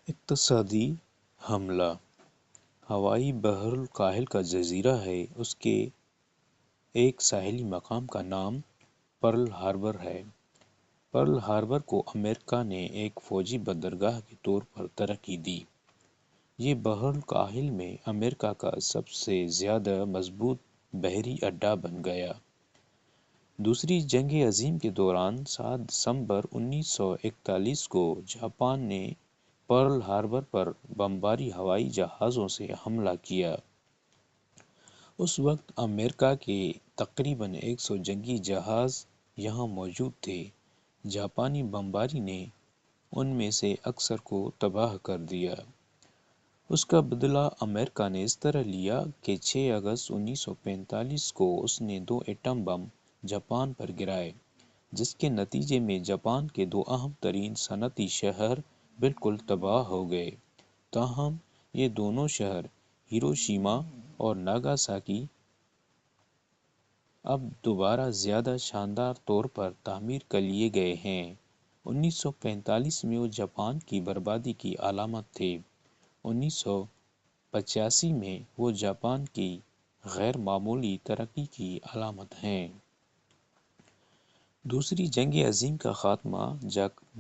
اقتصادی حملہ ہوائی بحر الکاہل کا جزیرہ ہے۔ اس کے ایک ساحلی مقام کا نام پرل ہاربر ہے۔ پرل ہاربر کو امریکہ نے ایک فوجی بندرگاہ کے طور پر ترقی دی۔ یہ بحر الکاہل میں امریکہ کا سب سے زیادہ مضبوط بحری اڈہ بن گیا۔ دوسری جنگ عظیم کے دوران 7 دسمبر 1941 کو جاپان نے پرل ہاربر پر بمباری ہوائی جہازوں سے حملہ کیا۔ اس وقت امریکہ کے تقریباً 100 جنگی جہاز یہاں موجود تھے۔ جاپانی بمباری نے ان میں سے اکثر کو تباہ کر دیا۔ اس کا بدلہ امریکہ نے اس طرح لیا کہ 6 اگست 1945 کو اس نے 2 ایٹم بم جاپان پر گرائے، جس کے نتیجے میں جاپان کے 2 اہم ترین صنعتی شہر بالکل تباہ ہو گئے۔ تاہم یہ دونوں شہر ہیروشیما اور ناگاساکی اب دوبارہ زیادہ شاندار طور پر تعمیر کر لیے گئے ہیں۔ 1945 میں وہ جاپان کی بربادی کی علامت تھے۔ 1985 میں وہ جاپان کی غیر معمولی ترقی کی علامت ہیں۔ دوسری جنگ عظیم کا خاتمہ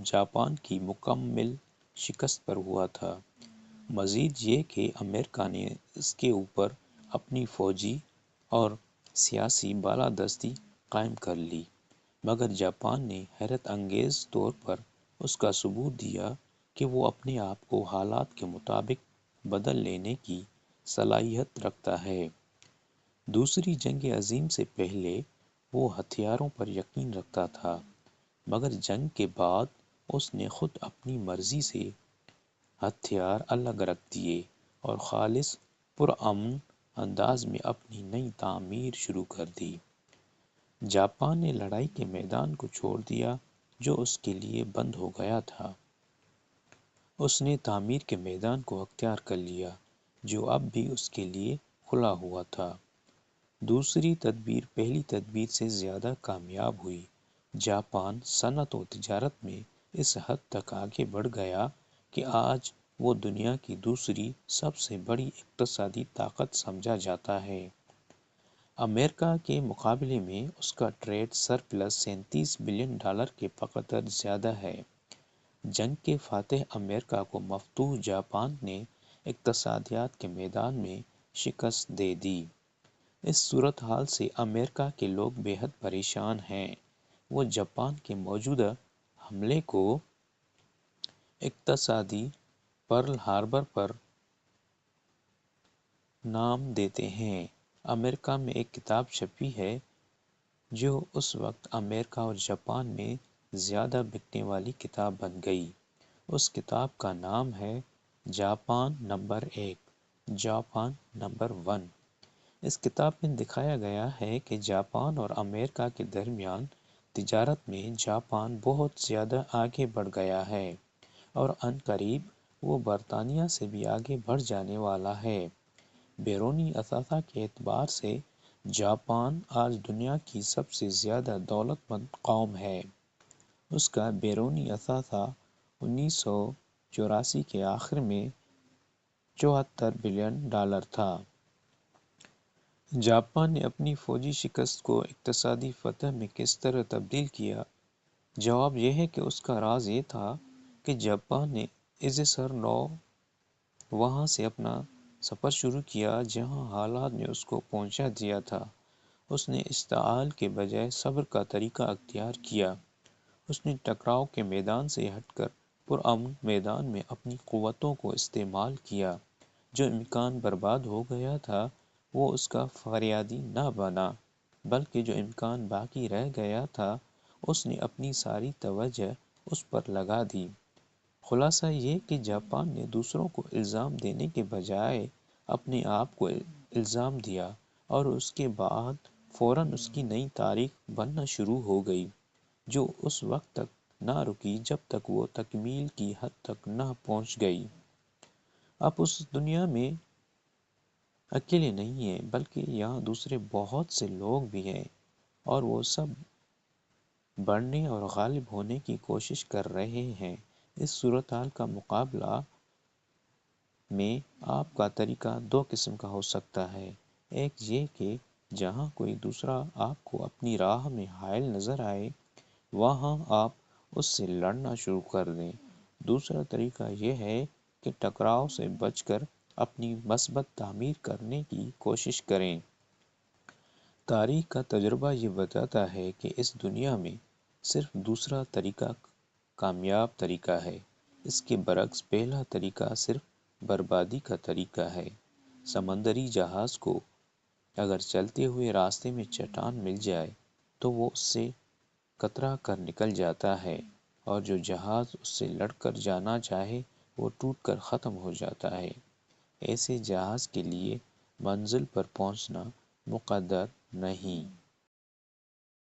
جاپان کی مکمل شکست پر ہوا تھا۔ مزید یہ کہ امریکہ نے اس کے اوپر اپنی فوجی اور سیاسی بالادستی قائم کر لی، مگر جاپان نے حیرت انگیز طور پر اس کا ثبوت دیا کہ وہ اپنے آپ کو حالات کے مطابق بدل لینے کی صلاحیت رکھتا ہے۔ دوسری جنگ عظیم سے پہلے وہ ہتھیاروں پر یقین رکھتا تھا، مگر جنگ کے بعد اس نے خود اپنی مرضی سے ہتھیار الگ رکھ دیے اور خالص پرامن انداز میں اپنی نئی تعمیر شروع کر دی۔ جاپان نے لڑائی کے میدان کو چھوڑ دیا جو اس کے لیے بند ہو گیا تھا۔ اس نے تعمیر کے میدان کو اختیار کر لیا جو اب بھی اس کے لیے کھلا ہوا تھا۔ دوسری تدبیر پہلی تدبیر سے زیادہ کامیاب ہوئی۔ جاپان صنعت و تجارت میں اس حد تک آگے بڑھ گیا کہ آج وہ دنیا کی دوسری سب سے بڑی اقتصادی طاقت سمجھا جاتا ہے۔ امریکہ کے مقابلے میں اس کا ٹریڈ سرپلس $37 بلین کے قدر زیادہ ہے۔ جنگ کے فاتح امریکہ کو مفتوح جاپان نے اقتصادیات کے میدان میں شکست دے دی۔ اس صورتحال سے امریکہ کے لوگ بے حد پریشان ہیں۔ وہ جاپان کے موجودہ حملے کو اقتصادی پرل ہاربر پر نام دیتے ہیں۔ امریکہ میں ایک کتاب چھپی ہے جو اس وقت امریکہ اور جاپان میں زیادہ بکنے والی کتاب بن گئی۔ اس کتاب کا نام ہے جاپان نمبر 1، جاپان نمبر 1۔ اس کتاب میں دکھایا گیا ہے کہ جاپان اور امریکہ کے درمیان تجارت میں جاپان بہت زیادہ آگے بڑھ گیا ہے اور عنقریب وہ برطانیہ سے بھی آگے بڑھ جانے والا ہے۔ بیرونی اثاثہ کے اعتبار سے جاپان آج دنیا کی سب سے زیادہ دولت مند قوم ہے۔ اس کا بیرونی اثاثہ 1984 کے آخر میں $74 بلین تھا۔ جاپان نے اپنی فوجی شکست کو اقتصادی فتح میں کس طرح تبدیل کیا؟ جواب یہ ہے کہ اس کا راز یہ تھا کہ جاپان نے ازسر نو وہاں سے اپنا سفر شروع کیا جہاں حالات نے اس کو پہنچا دیا تھا۔ اس نے اشتعال کے بجائے صبر کا طریقہ اختیار کیا۔ اس نے ٹکراؤ کے میدان سے ہٹ کر پرامن میدان میں اپنی قوتوں کو استعمال کیا۔ جو امکان برباد ہو گیا تھا وہ اس کا فریادی نہ بنا، بلکہ جو امکان باقی رہ گیا تھا اس نے اپنی ساری توجہ اس پر لگا دی۔ خلاصہ یہ کہ جاپان نے دوسروں کو الزام دینے کے بجائے اپنے آپ کو الزام دیا اور اس کے بعد فوراً اس کی نئی تاریخ بننا شروع ہو گئی جو اس وقت تک نہ رکی جب تک وہ تکمیل کی حد تک نہ پہنچ گئی۔ آپ اس دنیا میں اکیلے نہیں ہیں، بلکہ یہاں دوسرے بہت سے لوگ بھی ہیں اور وہ سب بڑھنے اور غالب ہونے کی کوشش کر رہے ہیں۔ اس صورتحال کا مقابلہ میں آپ کا طریقہ دو قسم کا ہو سکتا ہے۔ ایک یہ کہ جہاں کوئی دوسرا آپ کو اپنی راہ میں حائل نظر آئے وہاں آپ اس سے لڑنا شروع کر دیں۔ دوسرا طریقہ یہ ہے کہ ٹکراؤ سے بچ کر اپنی مثبت تعمیر کرنے کی کوشش کریں۔ تاریخ کا تجربہ یہ بتاتا ہے کہ اس دنیا میں صرف دوسرا طریقہ کامیاب طریقہ ہے، اس کے برعکس پہلا طریقہ صرف بربادی کا طریقہ ہے۔ سمندری جہاز کو اگر چلتے ہوئے راستے میں چٹان مل جائے تو وہ اس سے کترا کر نکل جاتا ہے، اور جو جہاز اس سے لڑ کر جانا چاہے وہ ٹوٹ کر ختم ہو جاتا ہے۔ ایسے جہاز کے لیے منزل پر پہنچنا مقدر نہیں۔